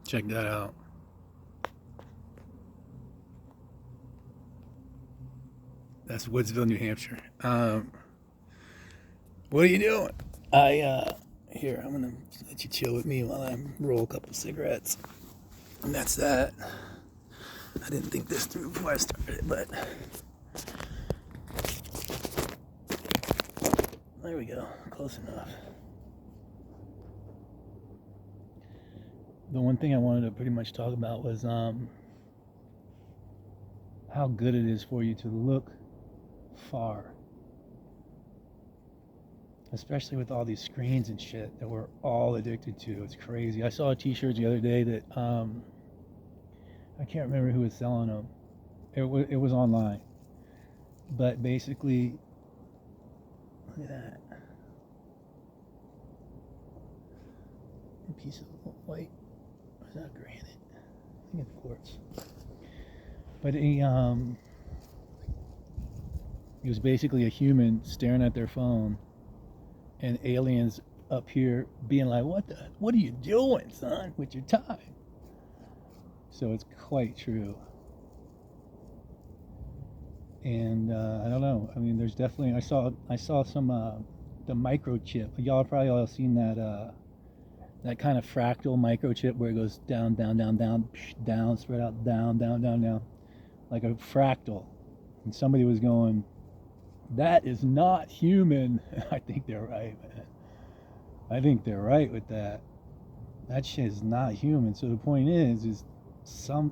Check that out. That's Woodsville, New Hampshire. What are you doing? Here, I'm gonna let you chill with me while I roll a couple cigarettes. And that's that. I didn't think this through before I started, but there we go. Close enough. The one thing I wanted to pretty much talk about was how good it is for you to look far, especially with all these screens and shit that we're all addicted to. It's crazy. I saw a T-shirt the other day that I can't remember who was selling them. It was online, but basically, look at that. A piece of white. Is that granite? I think it's quartz. But he was basically a human staring at their phone, and aliens up here being like, what are you doing, son, with your time?" So it's quite true. And I don't know. I mean, there's definitely I saw some the microchip. Y'all probably all seen that kind of fractal microchip where it goes down, down, down, down, down, spread out, down, down, down, down, like a fractal. And somebody was going, "That is not human." I think they're right, man. I think they're right with that. That shit is not human. So the point is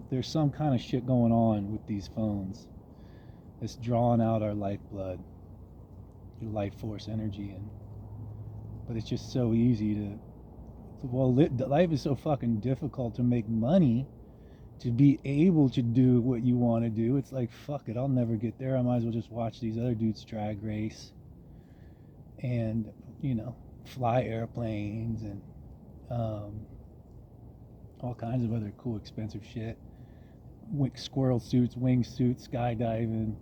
there's some kind of shit going on with these phones. It's drawing out our lifeblood, your life force energy, but it's just so easy to. Well, life is so fucking difficult to make money, to be able to do what you want to do. It's like, fuck it, I'll never get there. I might as well just watch these other dudes drag race and, fly airplanes and all kinds of other cool, expensive shit. Squirrel suits, wing suits, skydiving.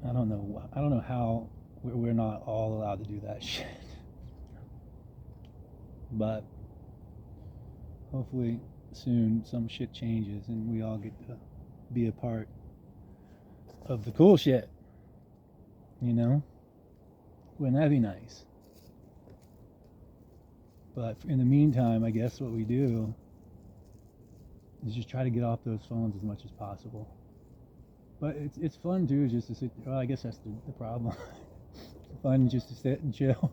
I don't know how we're not all allowed to do that shit. But hopefully soon some shit changes and we all get to be a part of the cool shit. Wouldn't that be nice? But in the meantime, I guess what we do is just try to get off those phones as much as possible. But it's fun too, just to sit. Well, I guess that's the problem. It's fun just to sit and chill.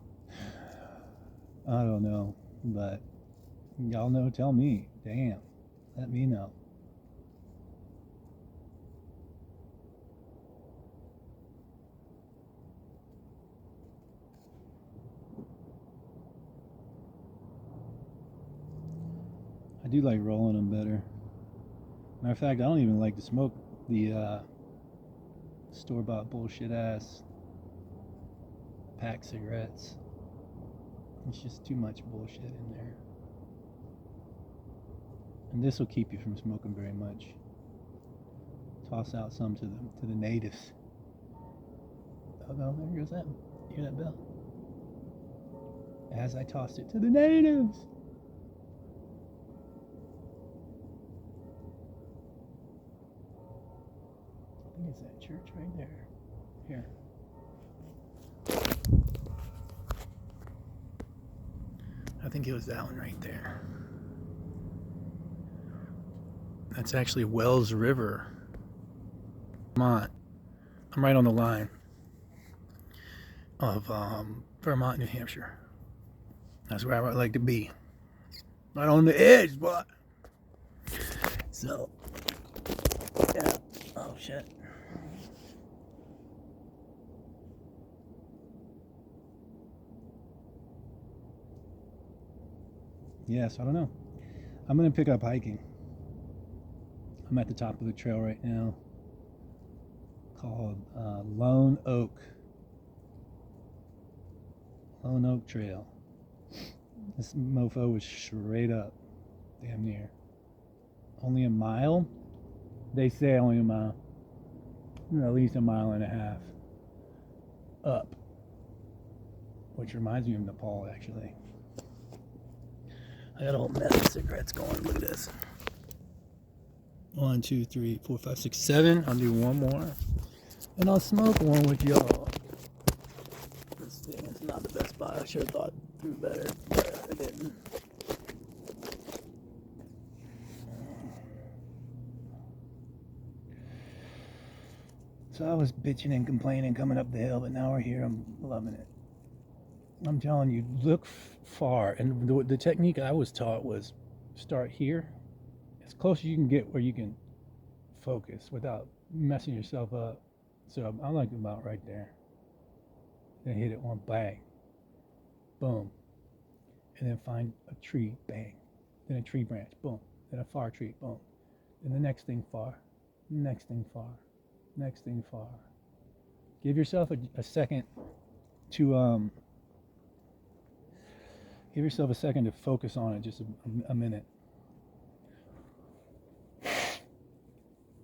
I don't know, but y'all know. Tell me. Damn, let me know. I do like rolling them better. Matter of fact, I don't even like to smoke the store-bought bullshit ass pack cigarettes. It's just too much bullshit in there. And this will keep you from smoking very much. Toss out some to the natives. Oh no, there goes that. You hear that bell? As I tossed it to the natives. I think it's that church right there. Here. I think it was that one right there. That's actually Wells River, Vermont. I'm right on the line of Vermont, New Hampshire. That's where I would like to be. Right on the edge, but. So, yeah. Oh, shit. Yes, I don't know. I'm going to pick up hiking. I'm at the top of the trail right now called Lone Oak. Lone Oak Trail. This mofo was straight up. Damn near. Only a mile? They say only a mile. At least a mile and a half up. Which reminds me of Nepal, actually. I got a whole mess of cigarettes going. Look at this. 1, 2, 3, 4, 5, 6, 7. I'll do one more. And I'll smoke one with y'all. This thing is not the best spot. I should have thought through better, but I didn't. So I was bitching and complaining coming up the hill, but now we're here. I'm loving it. I'm telling you, look far. And the technique I was taught was start here, as close as you can get where you can focus without messing yourself up. So I'm like about right there. Then hit it one bang, boom, and then find a tree, bang, then a tree branch, boom, then a far tree, boom, then the next thing far, next thing far, next thing far. Give yourself a second to give yourself a second to focus on it, just a minute.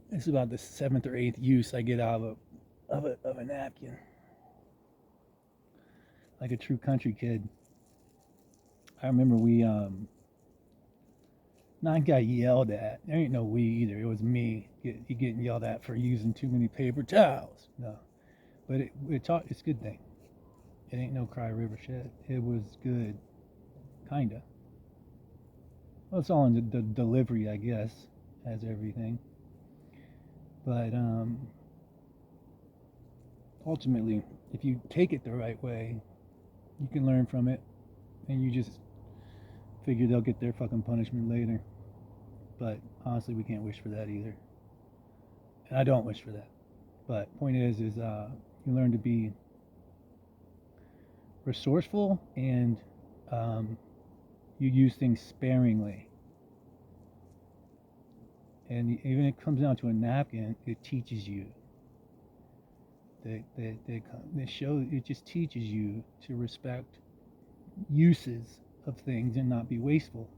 It's about the 7th or 8th use I get out of a napkin. Like a true country kid. I remember we not got yelled at. There ain't no we either. It was me. You getting yelled at for using too many paper towels. No, but it's a good thing. It ain't no cry river shit. It was good, kinda. Well, it's all in the delivery, I guess, as everything. But ultimately, if you take it the right way, you can learn from it, and you just figure they'll get their fucking punishment later. But honestly, we can't wish for that either. And I don't wish for that. But point is you learn to be resourceful, and you use things sparingly. And even if it comes down to a napkin, it teaches you. It just teaches you to respect uses of things and not be wasteful.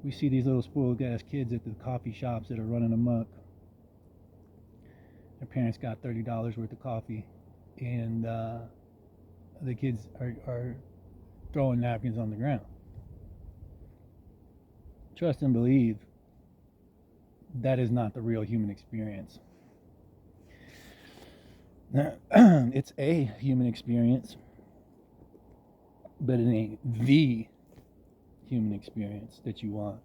We see these little spoiled ass kids at the coffee shops that are running amok. Their parents got $30 worth of coffee, and the kids are throwing napkins on the ground. Trust and believe, that is not the real human experience. It's a human experience, but it ain't the human experience that you want.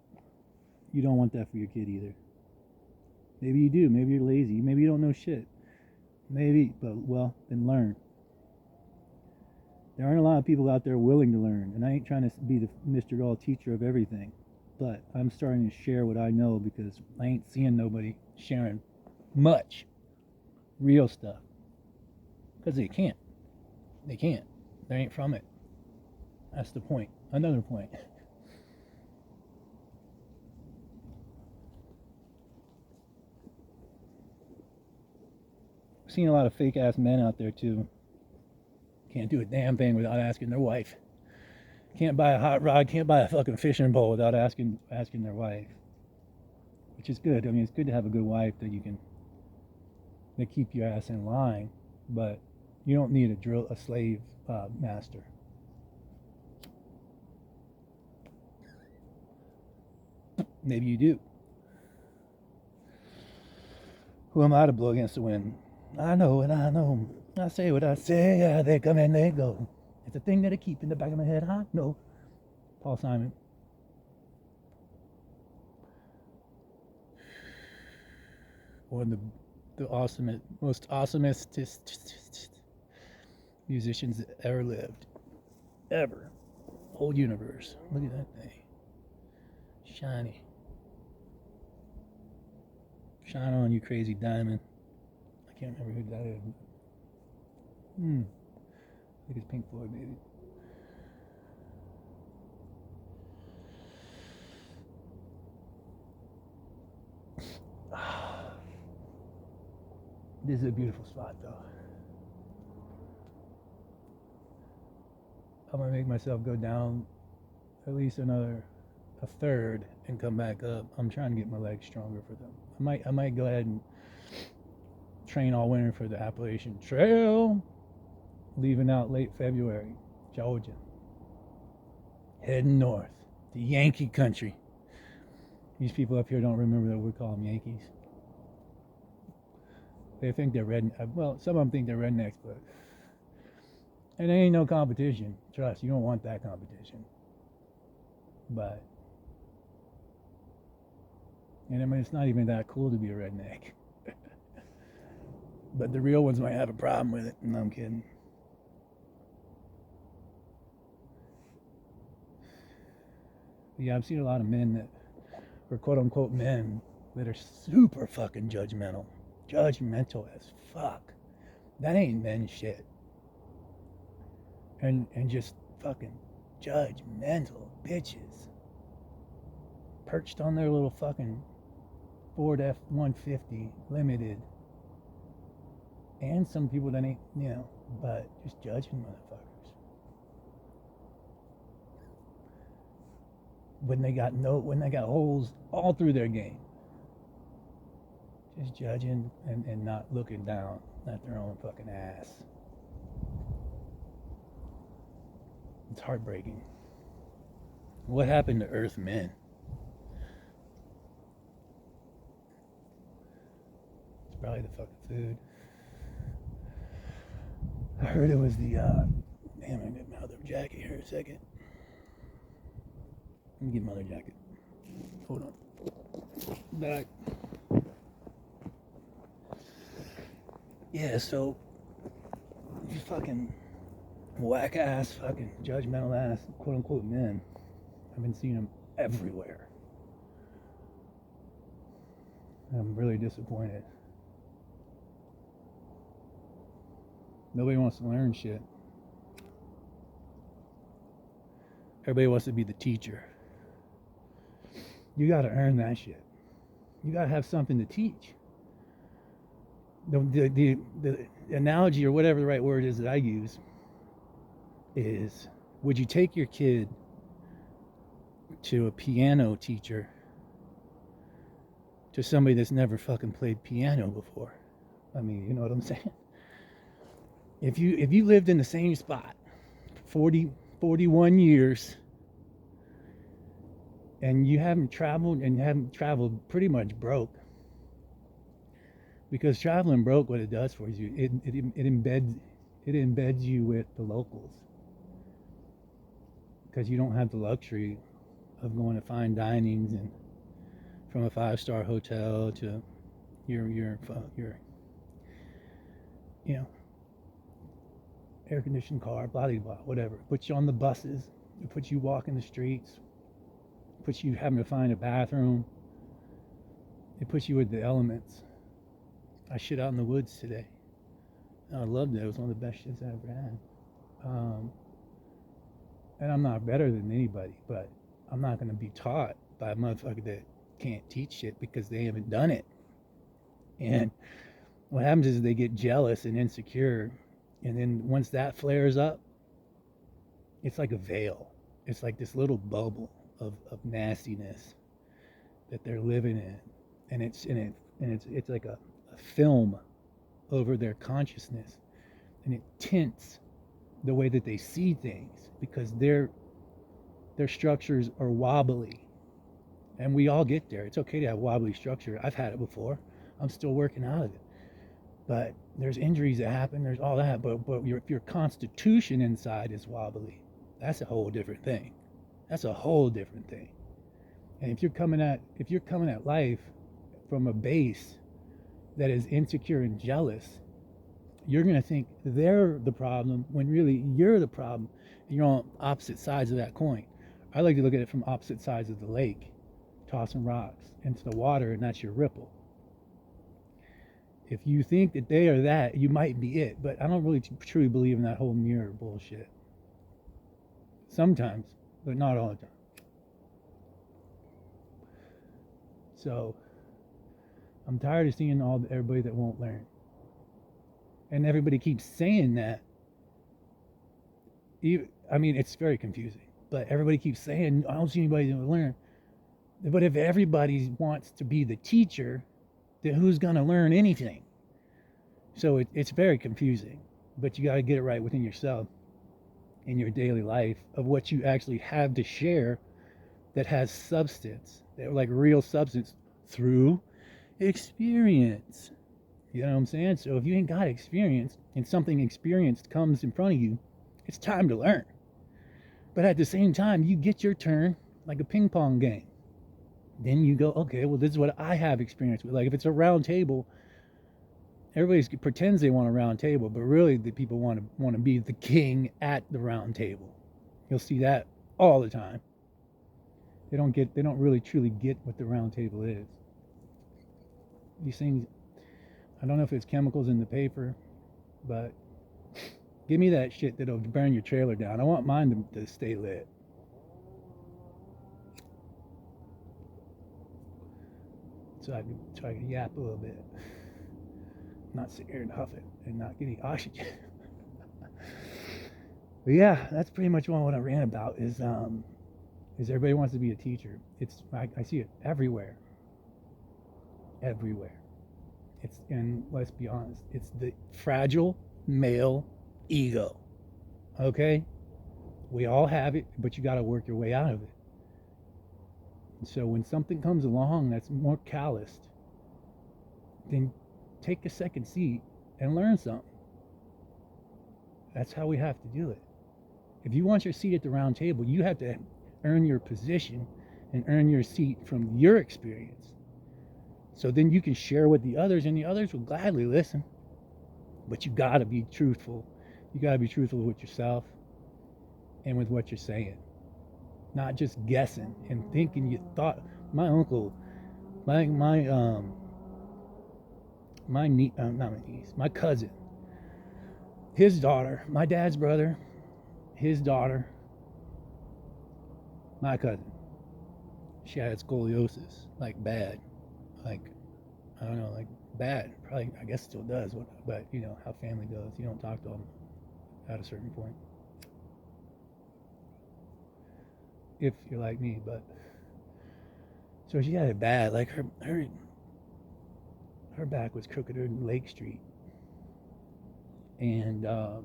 You don't want that for your kid either. Maybe you do. Maybe you're lazy. Maybe you don't know shit. Maybe, but well, then learn. There aren't a lot of people out there willing to learn, and I ain't trying to be the Mr. All teacher of everything, but I'm starting to share what I know because I ain't seeing nobody sharing much real stuff. Because they can't. They can't. They ain't from it. That's the point. Another point. I've seen a lot of fake ass men out there too. Can't do a damn thing without asking their wife. Can't buy a hot rod, can't buy a fucking fishing pole without asking their wife. Which is good. I mean, it's good to have a good wife that keep your ass in line, but you don't need a slave master. Maybe you do. Who am I to blow against the wind? I know what I know. I say what I say. Yeah, they come and they go. It's a thing that I keep in the back of my head. I know. Paul Simon. One of the most awesomest musicians that ever lived. Ever. Whole universe. Look at that thing. Shiny. Shine on, you crazy diamond. I can't remember who that is. I think it's Pink Floyd, maybe. This is a beautiful spot, though. I'm gonna make myself go down at least a third and come back up. I'm trying to get my legs stronger for them. I might go ahead and train all winter for the Appalachian Trail, leaving out late February, Georgia. heading north to Yankee country. These people up here don't remember that we call them Yankees. They think they're well, some of them think they're rednecks, but and there ain't no competition. Trust, you don't want that competition. But and I mean, it's not even that cool to be a redneck. But the real ones might have a problem with it. No, I'm kidding. Yeah, I've seen a lot of men that are quote unquote men that are super fucking judgmental. Judgmental as fuck. That ain't men shit. And just fucking judgmental bitches. Perched on their little fucking Ford F-150 Limited. And some people that ain't, but just judging motherfuckers. When they got holes all through their game. Just judging and not looking down at their own fucking ass. It's heartbreaking. What happened to Earth men? It's probably the fucking food. I heard it was the, damn, I get my other jacket here in a second. Let me get my other jacket. Hold on. Back. Yeah, so, you fucking whack ass, fucking judgmental ass, quote unquote men. I've been seeing them everywhere. I'm really disappointed. Nobody wants to learn shit. Everybody wants to be the teacher. You gotta earn that shit. You gotta have something to teach. The analogy or whatever the right word is that I use is, would you take your kid to a piano teacher, to somebody that's never fucking played piano before? I mean, you know what I'm saying? If you lived in the same spot 41 years and you haven't traveled pretty much broke, because traveling broke, what it does for you, it embeds you with the locals, because you don't have the luxury of going to fine dinings and from a 5-star hotel to your air conditioned car, blah blah blah, whatever. It puts you on the buses, it puts you walking the streets, it puts you having to find a bathroom, it puts you with the elements. I shit out in the woods today. I loved it. It was one of the best shits I ever had. And I'm not better than anybody, but I'm not going to be taught by a motherfucker that can't teach shit because they haven't done it. And what happens is they get jealous and insecure, and then once that flares up, it's like a veil. It's like this little bubble of nastiness that they're living in, and it's like a film over their consciousness, and it tints the way that they see things, because their structures are wobbly, and we all get there. It's okay to have wobbly structure. I've had it before. I'm still working out of it. But there's injuries that happen, there's all that, but if your constitution inside is wobbly, that's a whole different thing. That's a whole different thing. And if you're coming at life from a base that is insecure and jealous, you're going to think they're the problem when really you're the problem. You're on opposite sides of that coin. I like to look at it from opposite sides of the lake, tossing rocks into the water, and that's your ripple. If you think that they are that, you might be it. But I don't really truly believe in that whole mirror bullshit. Sometimes, but not all the time. So, I'm tired of seeing everybody that won't learn. And everybody keeps saying that. I mean, it's very confusing. But everybody keeps saying, I don't see anybody that will learn. But if everybody wants to be the teacher, then who's going to learn anything? So it's very confusing, but you got to get it right within yourself. in your daily life of what you actually have to share that has substance, that like real substance through experience. You know what I'm saying? So if you ain't got experience and something experienced comes in front of you, it's time to learn. But at the same time, you get your turn like a ping pong game. Then you go, okay, well, this is what I have experience with. Like if it's a round table, everybody pretends they want a round table, but really the people want to be the king at the round table. You'll see that all the time. They don't really truly get what the round table is. These things, I don't know if it's chemicals in the paper, but give me that shit that'll burn your trailer down. I want mine to stay lit. So I can yap a little bit. Not sit here and huff it and not get any oxygen. But yeah, that's pretty much what I ran about is everybody wants to be a teacher. I see it everywhere. Everywhere. And let's be honest, it's the fragile male ego. Okay? We all have it, but you got to work your way out of it. And so when something comes along that's more calloused, then take a second seat and learn something. That's how we have to do it. If you want your seat at the round table, you have to earn your position and earn your seat from your experience. So then you can share with the others, and the others will gladly listen. But you got to be truthful. You got to be truthful with yourself and with what you're saying. Not just guessing and thinking you thought. My uncle, my cousin, his daughter, my dad's brother, his daughter, my cousin, she had scoliosis, like bad, like, I don't know, like bad, probably, I guess still does, but you know how family goes, you don't talk to them at a certain point, if you're like me, but, so she had it bad, like her back was crookeder than Lake Street, and the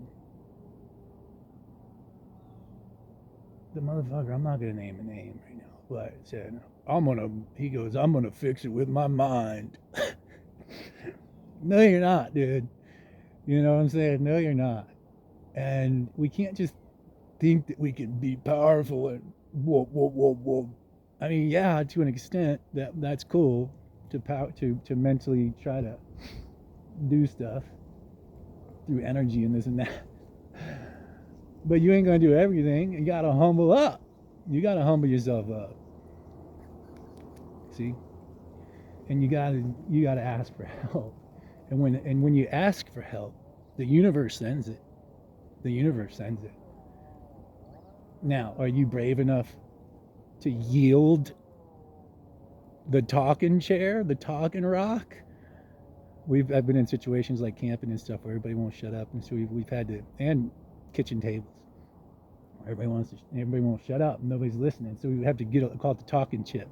motherfucker, I'm not gonna name a name right now, but said, I'm gonna fix it with my mind. No, you're not, dude. You know what I'm saying? No, you're not. And we can't just think that we can be powerful and whoa, whoa, whoa, whoa. I mean, yeah, to an extent, that's cool to mentally try to do stuff through energy and this and that. But you ain't gonna do everything. You gotta humble up. You gotta humble yourself up. See? And you gotta ask for help. And when you ask for help, the universe sends it. The universe sends it. Now, are you brave enough to yield the talking chair, the talking rock? I've been in situations like camping and stuff where everybody won't shut up, and so we've had to, and kitchen tables. Everybody won't shut up. Nobody's listening, so we have to call it the talking chip.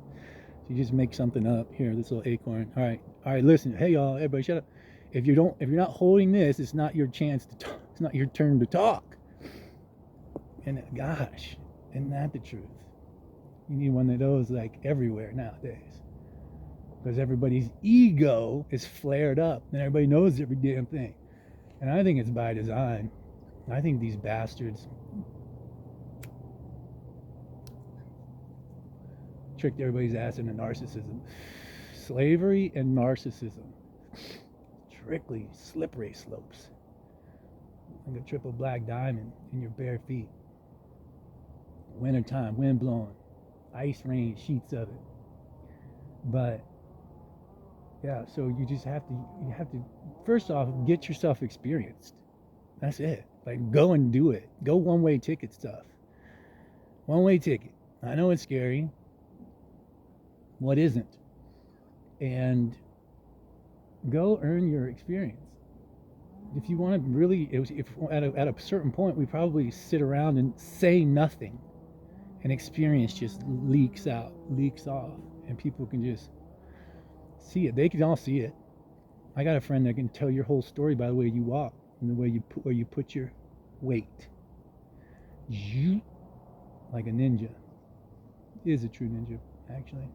So you just make something up. Here, this little acorn. All right. Listen. Hey, y'all. Everybody, shut up. If you're not holding this, it's not your chance to talk. It's not your turn to talk. And gosh, isn't that the truth? You need one of those like everywhere nowadays, because everybody's ego is flared up, and everybody knows every damn thing. And I think it's by design. I think these bastards tricked everybody's ass into narcissism. Slavery and narcissism. Trickly, slippery slopes. Like a triple black diamond in your bare feet. Wintertime, wind blowing. Ice rain, sheets of it. But yeah, so you have to first off get yourself experienced. That's it. Like go and do it. Go one-way ticket stuff. One-way ticket. I know it's scary. What isn't? And go earn your experience. If you want to really, if at a certain point we probably sit around and say nothing, and experience just leaks off, and people can just see it. They can all see it. I got a friend that can tell your whole story by the way you walk and the way you put your weight. zoop, like a ninja. Is a true ninja, actually.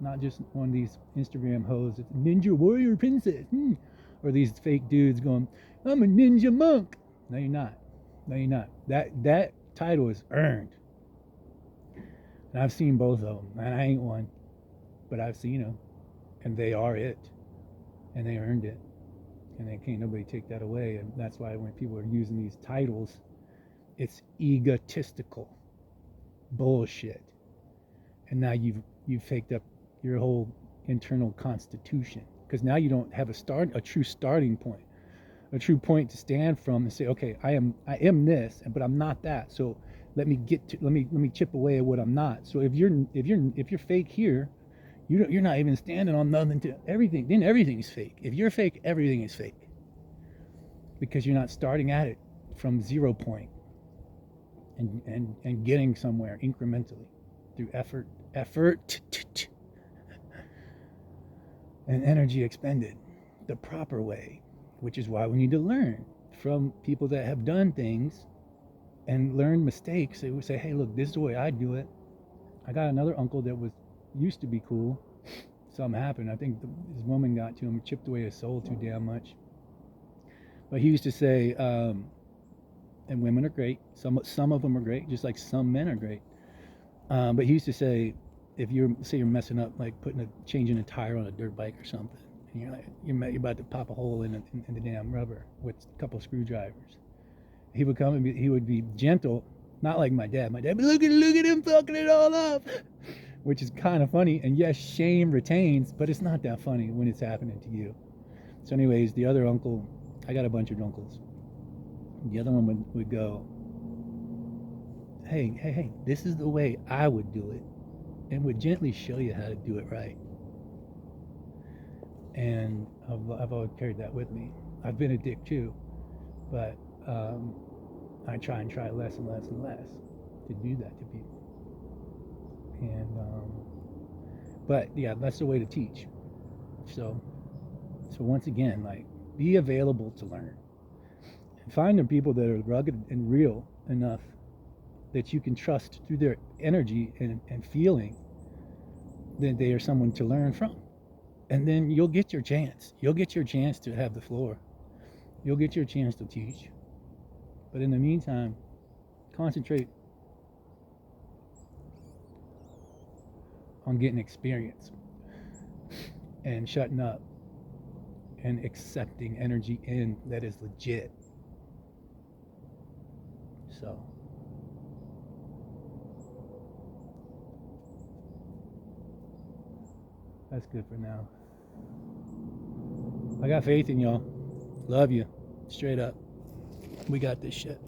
Not just one of these Instagram hoes. It's Ninja Warrior Princess. Or these fake dudes going, I'm a ninja monk. No, you're not. No, you're not. That title is earned. And I've seen both of them. And I ain't one. But I've seen them. And they are it. And they earned it. And they can't nobody take that away. And that's why when people are using these titles, it's egotistical bullshit. And now you've faked up your whole internal constitution, because now you don't have a true starting point, a true point to stand from and say, okay, I am this, but I'm not that. So let me chip away at what I'm not. So if you're fake here, you're not even standing on nothing to everything. Then everything's fake. If you're fake, everything is fake, because you're not starting at it from 0 point and getting somewhere incrementally through effort and energy expended the proper way, which is why we need to learn from people that have done things and learn mistakes. They would say, hey, look, this is the way I do it. I got another uncle that used to be cool. Something happened. I think his woman got to him, chipped away his soul too damn much. But he used to say, and women are great. Some of them are great, just like some men are great. But he used to say, if you're messing up, like changing a tire on a dirt bike or something, and you're about to pop a hole in the damn rubber with a couple of screwdrivers, he would come and he would be gentle, not like my dad. My dad, but look at him fucking it all up, which is kind of funny. And yes, shame retains, but it's not that funny when it's happening to you. So, anyways, the other uncle, I got a bunch of uncles. The other one would go, hey, this is the way I would do it, and would gently show you how to do it right. And I've always carried that with me. I've been a dick too, but I try less and less and less to do that to people. And but yeah, that's the way to teach. So once again, like, be available to learn. And find the people that are rugged and real enough that you can trust through their energy and feeling that they are someone to learn from. And then you'll get your chance. You'll get your chance to have the floor. You'll get your chance to teach. But in the meantime, concentrate on getting experience and shutting up and accepting energy in that is legit. So that's good for now. I got faith in y'all. Love you. Straight up. We got this shit.